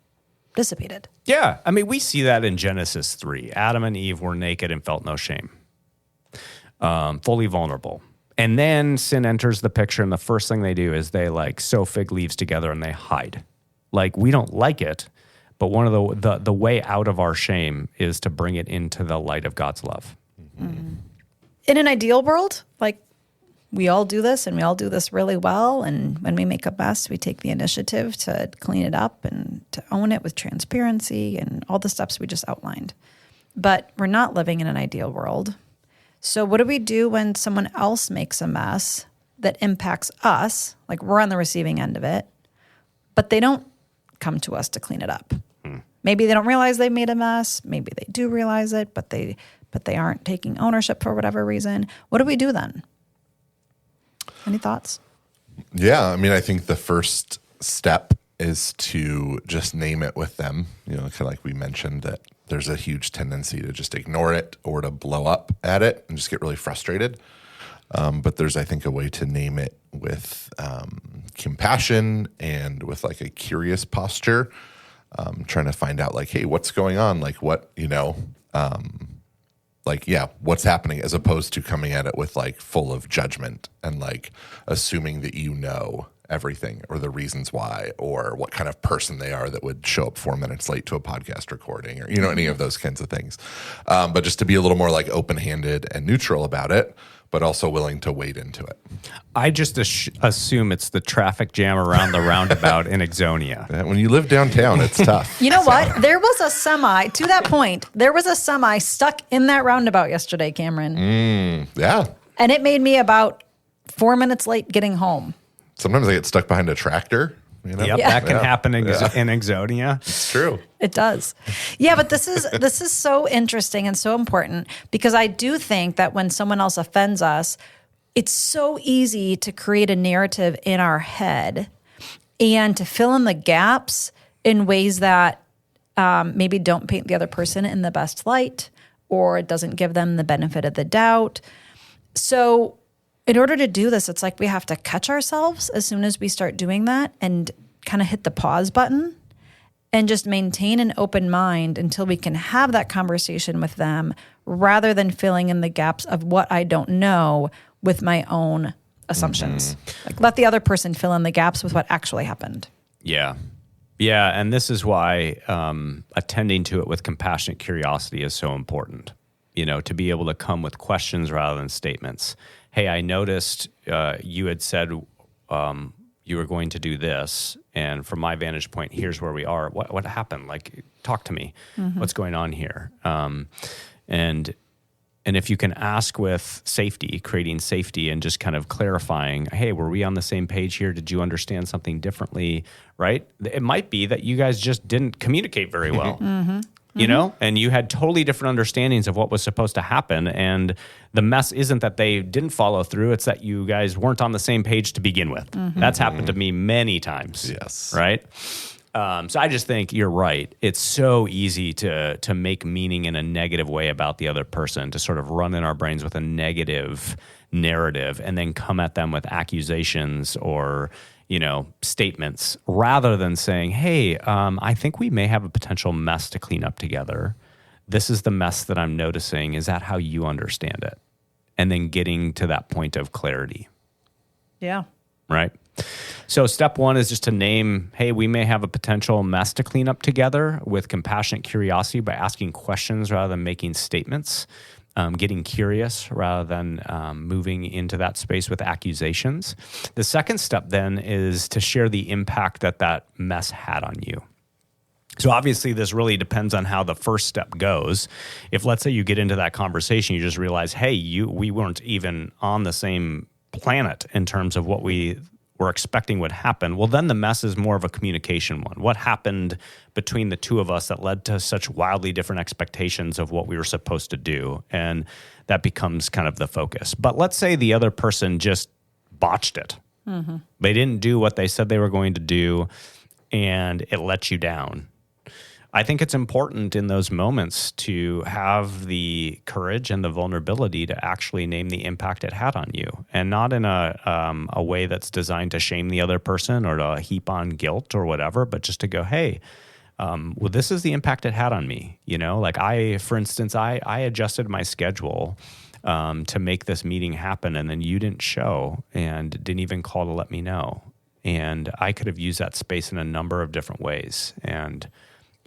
dissipated. yeah, I mean, we see that in Genesis 3. Adam and Eve were naked and felt no shame, fully vulnerable. And then sin enters the picture, and the first thing they do is they sew fig leaves together and they hide. We don't like it. But one of the way out of our shame is to bring it into the light of God's love. In an ideal world, we all do this and we all do this really well. And when we make a mess, we take the initiative to clean it up and to own it with transparency and all the steps we just outlined. But we're not living in an ideal world. So what do we do when someone else makes a mess that impacts us? We're on the receiving end of it, but they don't come to us to clean it up. Maybe they don't realize they made a mess. Maybe they do realize it, but they aren't taking ownership for whatever reason. What do we do then? Any thoughts? Yeah, I mean, I think the first step is to just name it with them. Kind of like we mentioned that there's a huge tendency to just ignore it or to blow up at it and just get really frustrated. But there's, I think, a way to name it with compassion and with a curious posture, trying to find out hey, what's going on? What's happening, as opposed to coming at it with full of judgment and assuming that everything or the reasons why or what kind of person they are that would show up 4 minutes late to a podcast recording or, any of those kinds of things. But just to be a little more open-handed and neutral about it, but also willing to wade into it. I just assume it's the traffic jam around the roundabout in Exonia. Yeah, when you live downtown, it's tough. You know what? There was a semi, to that point, there was a semi stuck in that roundabout yesterday, Cameron. Yeah. And it made me about 4 minutes late getting home. Sometimes I get stuck behind a tractor. Yep, that can happen in Exonia. It's true. It does. Yeah, but this is so interesting and so important, because I do think that when someone else offends us, it's so easy to create a narrative in our head and to fill in the gaps in ways that maybe don't paint the other person in the best light, or it doesn't give them the benefit of the doubt. So in order to do this, it's we have to catch ourselves as soon as we start doing that and kind of hit the pause button and just maintain an open mind until we can have that conversation with them, rather than filling in the gaps of what I don't know with my own assumptions. Let the other person fill in the gaps with what actually happened. Yeah. Yeah, and this is why attending to it with compassionate curiosity is so important. To be able to come with questions rather than statements. Hey, I noticed you had said you were going to do this, and from my vantage point, here's where we are. What happened? Talk to me. What's going on here? And if you can ask with safety, creating safety, and just kind of clarifying, hey, were we on the same page here? Did you understand something differently? Right? It might be that you guys just didn't communicate very well. And you had totally different understandings of what was supposed to happen. And the mess isn't that they didn't follow through. It's that you guys weren't on the same page to begin with. That's happened to me many times. Yes. Right? So I just think you're right. It's so easy to make meaning in a negative way about the other person, to sort of run in our brains with a negative narrative and then come at them with accusations or statements, rather than saying, hey, I think we may have a potential mess to clean up together. This is the mess that I'm noticing. Is that how you understand it? And then getting to that point of clarity. Yeah. Right? So step one is just to name, hey, we may have a potential mess to clean up together with compassionate curiosity by asking questions rather than making statements, getting curious rather than moving into that space with accusations. The second step then is to share the impact that mess had on you. So obviously this really depends on how the first step goes. If let's say you get into that conversation, you just realize, hey, we weren't even on the same planet in terms of what we were expecting would happen. Well, then the mess is more of a communication one. What happened between the two of us that led to such wildly different expectations of what we were supposed to do? And that becomes kind of the focus. But let's say the other person just botched it. Mm-hmm. They didn't do what they said they were going to do, and it let you down. I think it's important in those moments to have the courage and the vulnerability to actually name the impact it had on you, and not in a way that's designed to shame the other person or to heap on guilt or whatever, but just to go, hey, well, this is the impact it had on me. You know, like for instance, I adjusted my schedule to make this meeting happen, and then you didn't show and didn't even call to let me know. And I could have used that space in a number of different ways. And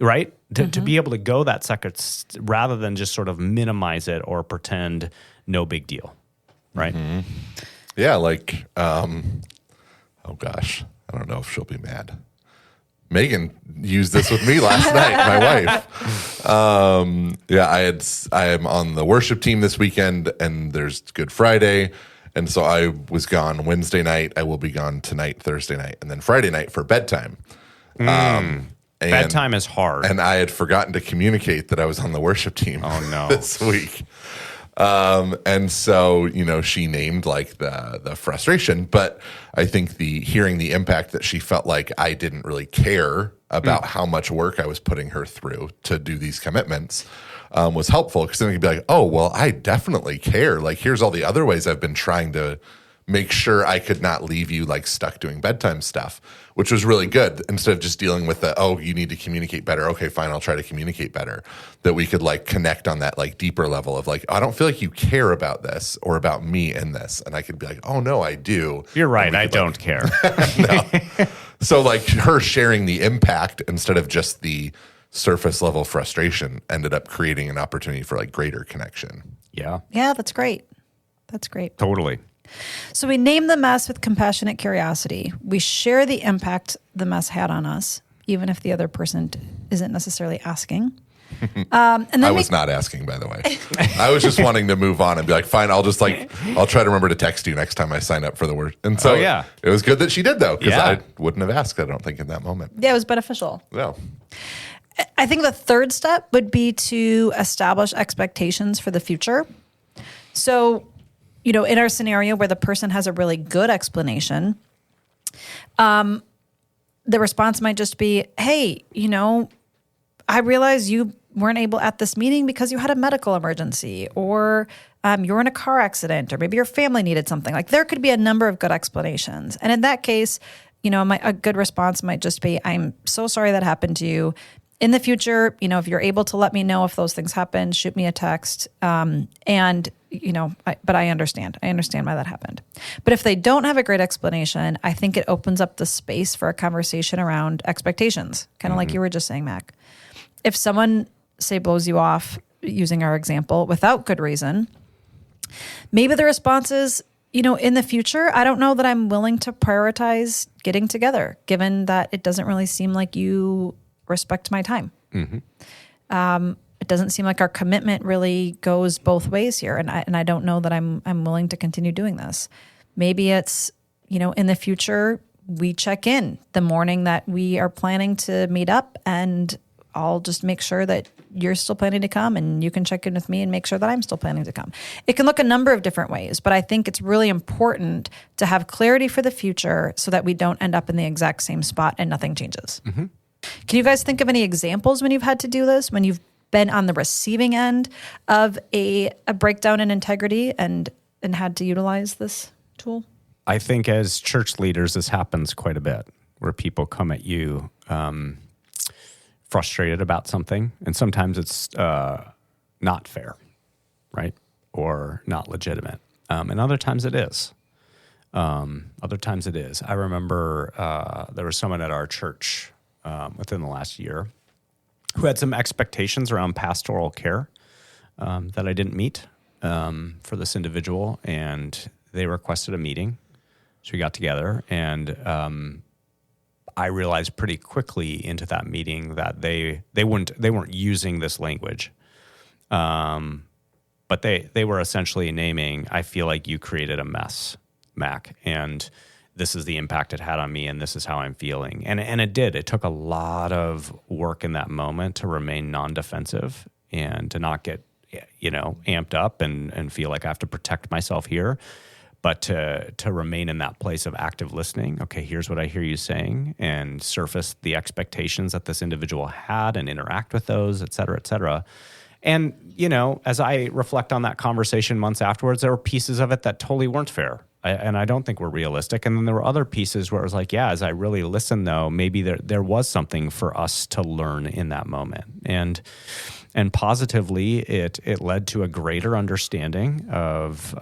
right? To be able to go that second rather than just sort of minimize it or pretend no big deal, right? Mm-hmm. Yeah, like, oh gosh, I don't know if she'll be mad. Megan used this with me last night, my wife. I am on the worship team this weekend, and there's Good Friday. And so I was gone Wednesday night. I will be gone tonight, Thursday night, and then Friday night for bedtime. Bedtime is hard. And I had forgotten to communicate that I was on the worship team this week. And so, she named like the frustration, but I think hearing the impact that she felt like I didn't really care about how much work I was putting her through to do these commitments was helpful, because then you'd be like, oh, well, I definitely care. Like, here's all the other ways I've been trying to make sure I could not leave you like stuck doing bedtime stuff, which was really good. Instead of just dealing with you need to communicate better. Okay, fine, I'll try to communicate better. That we could like connect on that like deeper level of like, I don't feel like you care about this or about me in this. And I could be like, oh no, I do. You're right, I don't care. No. So like her sharing the impact instead of just the surface level frustration ended up creating an opportunity for like greater connection. Yeah. Yeah, that's great. That's great. Totally. So we name the mess with compassionate curiosity. We share the impact the mess had on us, even if the other person isn't necessarily asking. And then I was not asking, by the way. I was just wanting to move on and be like, fine, I'll try to remember to text you next time I sign up for the word. And so it was good that she did, though, because I wouldn't have asked, I don't think, in that moment. Yeah, it was beneficial. No. I think the third step would be to establish expectations for the future. So, in our scenario where the person has a really good explanation, the response might just be, hey, I realize you weren't able at this meeting because you had a medical emergency, or you're in a car accident, or maybe your family needed something. Like, there could be a number of good explanations. And in that case, a good response might just be, I'm so sorry that happened to you. In the future, if you're able to let me know if those things happen, shoot me a text. But I understand. I understand why that happened. But if they don't have a great explanation, I think it opens up the space for a conversation around expectations, kind of like you were just saying, Mac. If someone, say, blows you off, using our example, without good reason, maybe the response is, in the future, I don't know that I'm willing to prioritize getting together, given that it doesn't really seem like you respect my time. Mm-hmm. It doesn't seem like our commitment really goes both ways here, and I don't know that I'm willing to continue doing this. Maybe it's in the future we check in the morning that we are planning to meet up, and I'll just make sure that you're still planning to come, and you can check in with me and make sure that I'm still planning to come. It can look a number of different ways, but I think it's really important to have clarity for the future so that we don't end up in the exact same spot and nothing changes. Mm-hmm. Can you guys think of any examples when you've had to do this, when you've been on the receiving end of a breakdown in integrity and had to utilize this tool? I think as church leaders, this happens quite a bit, where people come at you frustrated about something, and sometimes it's not fair, right? Or not legitimate. And other times it is. Other times it is. I remember there was someone at our church within the last year who had some expectations around pastoral care that I didn't meet for this individual, and they requested a meeting. So we got together, and I realized pretty quickly into that meeting that they weren't using this language, but they were essentially naming, I feel like you created a mess, Mac, and this is the impact it had on me, and this is how I'm feeling. And it did. It took a lot of work in that moment to remain non-defensive and to not get, amped up and feel like I have to protect myself here, but to remain in that place of active listening. Okay, here's what I hear you saying, and surface the expectations that this individual had and interact with those, et cetera, et cetera. And, as I reflect on that conversation months afterwards, there were pieces of it that totally weren't fair. And I don't think were realistic. And then there were other pieces where it was like, yeah, as I really listened, though, maybe there was something for us to learn in that moment. And positively, it led to a greater understanding of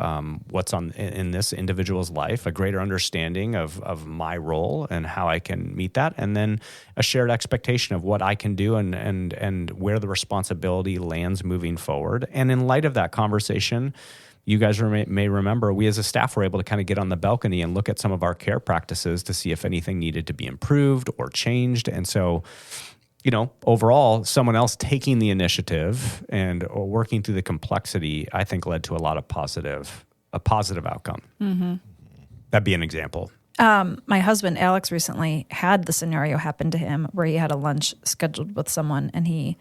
what's in this individual's life, a greater understanding of my role and how I can meet that, and then a shared expectation of what I can do and where the responsibility lands moving forward. And in light of that conversation, you guys may remember, we as a staff were able to kind of get on the balcony and look at some of our care practices to see if anything needed to be improved or changed. And so, overall, someone else taking the initiative and working through the complexity, I think, led to a positive outcome. Mm-hmm. That'd be an example. My husband, Alex, recently had the scenario happen to him where he had a lunch scheduled with someone and he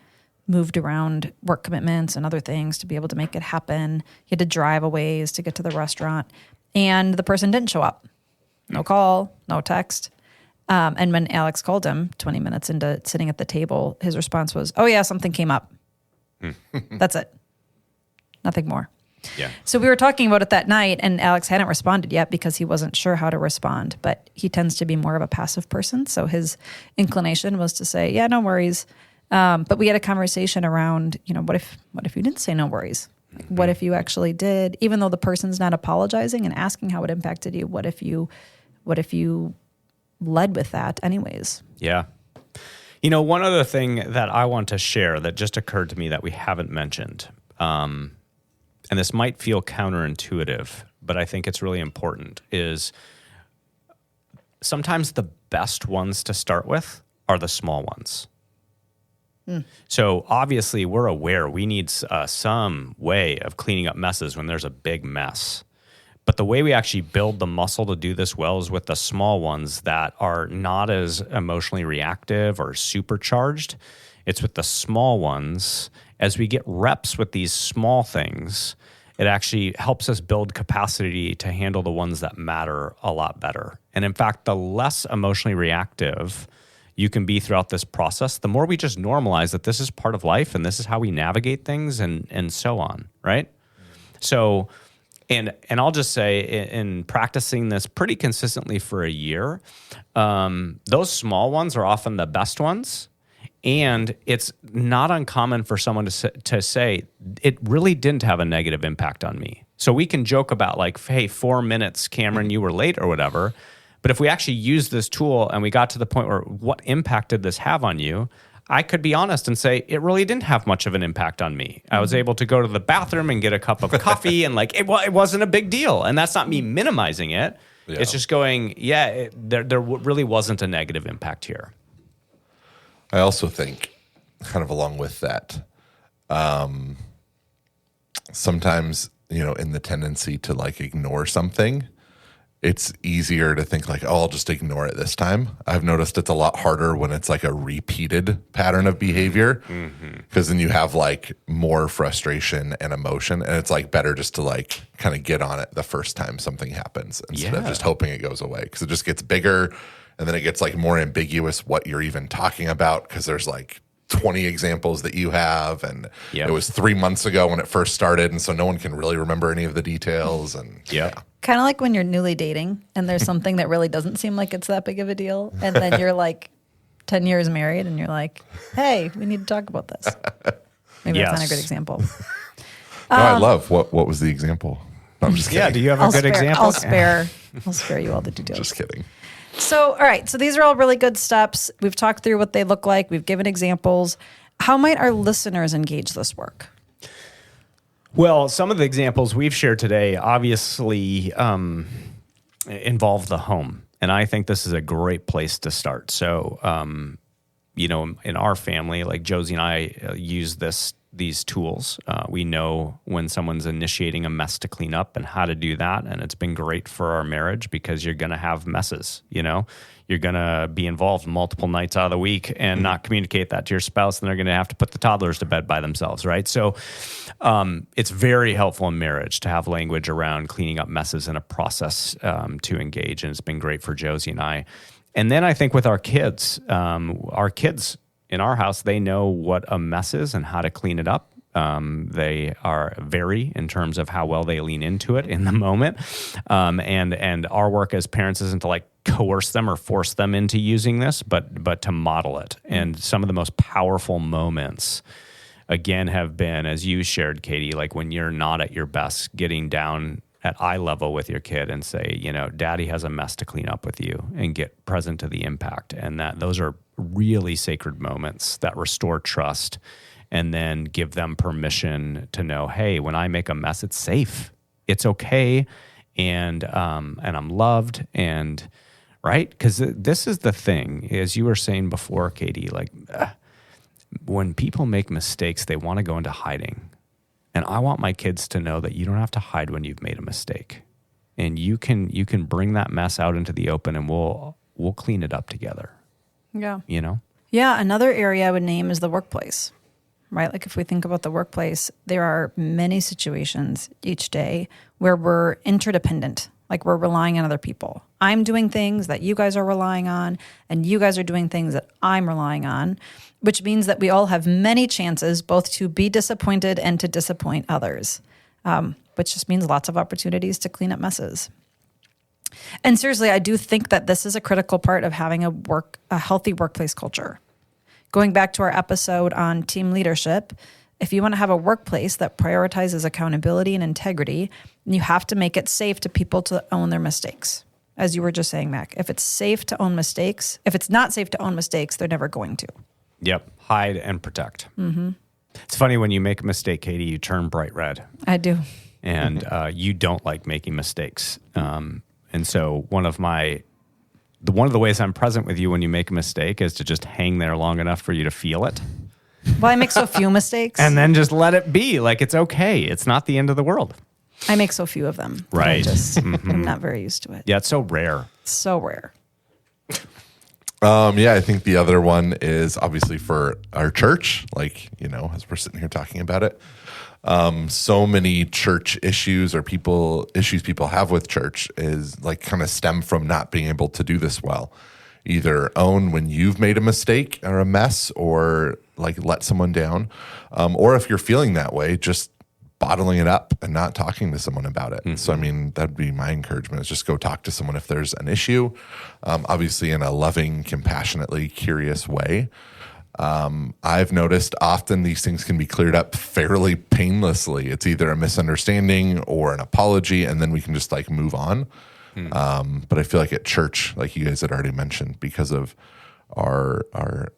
moved around work commitments and other things to be able to make it happen. He had to drive a ways to get to the restaurant, and the person didn't show up. No call, no text. And when Alex called him 20 minutes into sitting at the table, his response was, "Oh yeah, something came up." That's it. Nothing more. Yeah. So we were talking about it that night, and Alex hadn't responded yet because he wasn't sure how to respond, but he tends to be more of a passive person. So his inclination was to say, "Yeah, no worries." But we had a conversation around, what if you didn't say no worries? Mm-hmm. What if you actually did, even though the person's not apologizing and asking how it impacted you? What if you led with that anyways? Yeah. One other thing that I want to share that just occurred to me that we haven't mentioned, and this might feel counterintuitive, but I think it's really important, is sometimes the best ones to start with are the small ones. So obviously we're aware we need some way of cleaning up messes when there's a big mess. But the way we actually build the muscle to do this well is with the small ones that are not as emotionally reactive or supercharged. It's with the small ones. As we get reps with these small things, it actually helps us build capacity to handle the ones that matter a lot better. And in fact, the less emotionally reactive you can be throughout this process, the more we just normalize that this is part of life and this is how we navigate things and so on, right? So, and I'll just say in practicing this pretty consistently for a year, those small ones are often the best ones. And it's not uncommon for someone to say, it really didn't have a negative impact on me. So we can joke about like, hey, 4 minutes, Cameron, you were late or whatever. But if we actually use this tool and we got to the point where what impact did this have on you, I could be honest and say it really didn't have much of an impact on me. I was able to go to the bathroom and get a cup of coffee and like it wasn't a big deal. And that's not me minimizing it. Yeah. It's just going, there really wasn't a negative impact here. I also think, kind of along with that, sometimes, in the tendency to like ignore something, it's easier to think like, oh, I'll just ignore it this time. I've noticed it's a lot harder when it's like a repeated pattern of behavior, because then you have like more frustration and emotion, and it's like better just to like kind of get on it the first time something happens instead of just hoping it goes away, because it just gets bigger. And then it gets like more ambiguous what you're even talking about, because there's like 20 examples that you have. And it was 3 months ago when it first started. And so no one can really remember any of the details. And kind of like when you're newly dating and there's something that really doesn't seem like it's that big of a deal. And then you're like 10 years married and you're like, hey, we need to talk about this. Maybe that's not a good example. No, I love what was the example? No, I'm just kidding. Yeah, do you have a good example? I'll spare I'll spare you all the details. Just kidding. So, all right. So these are all really good steps. We've talked through what they look like. We've given examples. How might our listeners engage this work? Well, some of the examples we've shared today obviously involve the home. And I think this is a great place to start. So, in our family, like Josie and I use these tools. We know when someone's initiating a mess to clean up and how to do that. And it's been great for our marriage because you're going to have messes, You're going to be involved multiple nights out of the week and not communicate that to your spouse. And they're going to have to put the toddlers to bed by themselves, right? So it's very helpful in marriage to have language around cleaning up messes and a process to engage. And it's been great for Josie and I. And then I think with our kids in our house, they know what a mess is and how to clean it up. They are vary in terms of how well they lean into it in the moment. And our work as parents isn't to coerce them or force them into using this, but to model it. And some of the most powerful moments, again, have been, as you shared, Katie, when you're not at your best, getting down at eye level with your kid and say, Daddy has a mess to clean up with you, and get present to the impact. And those are really sacred moments that restore trust, and then give them permission to know, hey, when I make a mess, it's safe, it's okay, and I'm loved, and right? Because this is the thing, as you were saying before, Katie, when people make mistakes, they want to go into hiding. And I want my kids to know that you don't have to hide when you've made a mistake. And you can bring that mess out into the open, and we'll clean it up together. Yeah. Yeah, another area I would name is the workplace. Right? If we think about the workplace, there are many situations each day where we're interdependent. We're relying on other people. I'm doing things that you guys are relying on, and you guys are doing things that I'm relying on, which means that we all have many chances both to be disappointed and to disappoint others, which just means lots of opportunities to clean up messes. And seriously, I do think that this is a critical part of having a healthy workplace culture. Going back to our episode on team leadership, if you want to have a workplace that prioritizes accountability and integrity, you have to make it safe to people to own their mistakes. As you were just saying, Mac, if it's safe to own mistakes, if it's not safe to own mistakes, they're never going to. Yep. Hide and protect. Mm-hmm. It's funny, when you make a mistake, Katie, you turn bright red. I do. And you don't like making mistakes. And so one of the ways I'm present with you when you make a mistake is to just hang there long enough for you to feel it. Well, I make so few mistakes. And then just let it be. It's okay. It's not the end of the world. I make so few of them. Right. I'm not very used to it. Yeah, it's so rare. So rare. I think the other one is obviously for our church, as we're sitting here talking about it. So many church issues or issues people have with church is kind of stem from not being able to do this well. Either own when you've made a mistake or a mess, or let someone down. Or if you're feeling that way, just bottling it up and not talking to someone about it. Mm-hmm. So, that'd be my encouragement, is just go talk to someone if there's an issue, obviously in a loving, compassionately curious way. I've noticed often these things can be cleared up fairly painlessly. It's either a misunderstanding or an apology, and then we can just move on. But I feel at church, you guys had already mentioned, because of our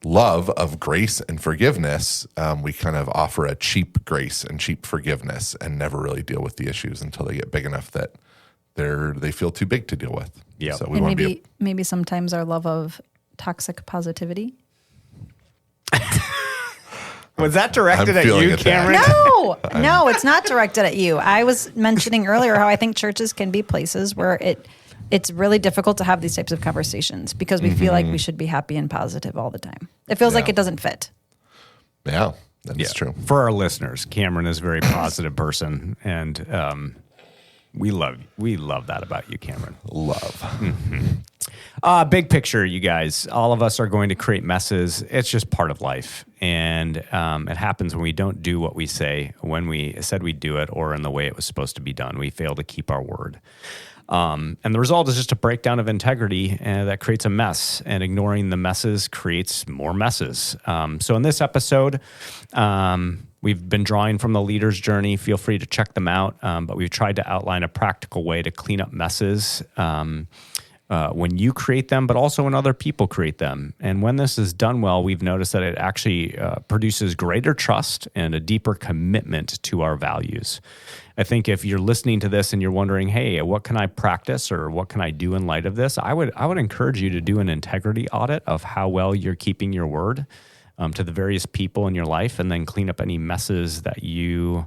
love of grace and forgiveness, we kind of offer a cheap grace and cheap forgiveness and never really deal with the issues until they get big enough that they feel too big to deal with. Yeah. So we want to be maybe sometimes our love of toxic positivity. Was that directed at you, Cameron? No, it's not directed at you. I was mentioning earlier how I think churches can be places where it's really difficult to have these types of conversations because we feel like we should be happy and positive all the time. It feels like it doesn't fit. Yeah, that's true. For our listeners, Cameron is a very positive person, and we love that about you, Cameron. Love. Mm-hmm. Big picture, you guys. All of us are going to create messes. It's just part of life. And it happens when we don't do what we say, when we said we'd do it, or in the way it was supposed to be done. We fail to keep our word. And the result is just a breakdown of integrity that creates a mess. And ignoring the messes creates more messes. So in this episode, We've been drawing from the Leader's Journey. Feel free to check them out. But we've tried to outline a practical way to clean up messes when you create them, but also when other people create them. And when this is done well, we've noticed that it actually produces greater trust and a deeper commitment to our values. I think if you're listening to this and you're wondering, hey, what can I practice or what can I do in light of this? I would encourage you to do an integrity audit of how well you're keeping your word to the various people in your life, and then clean up any messes that you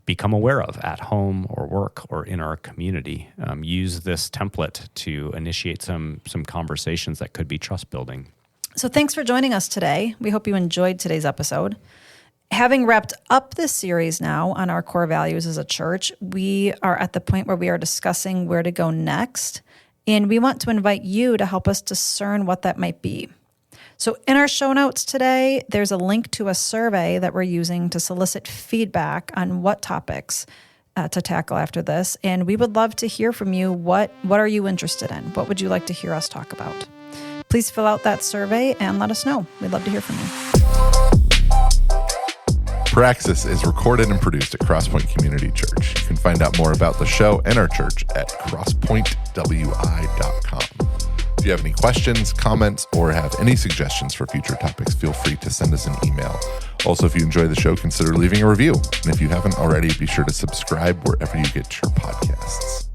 become aware of at home or work or in our community. Use this template to initiate some conversations that could be trust building. So thanks for joining us today. We hope you enjoyed today's episode. Having wrapped up this series now on our core values as a church, we are at the point where we are discussing where to go next, and we want to invite you to help us discern what that might be. So in our show notes today, there's a link to a survey that we're using to solicit feedback on what topics to tackle after this, and we would love to hear from you. What are you interested in? What would you like to hear us talk about? Please fill out that survey and let us know. We'd love to hear from you. Praxis is recorded and produced at Crosspoint Community Church. You can find out more about the show and our church at crosspointwi.com. If you have any questions, comments, or have any suggestions for future topics, feel free to send us an email. Also, if you enjoy the show, consider leaving a review. And if you haven't already, be sure to subscribe wherever you get your podcasts.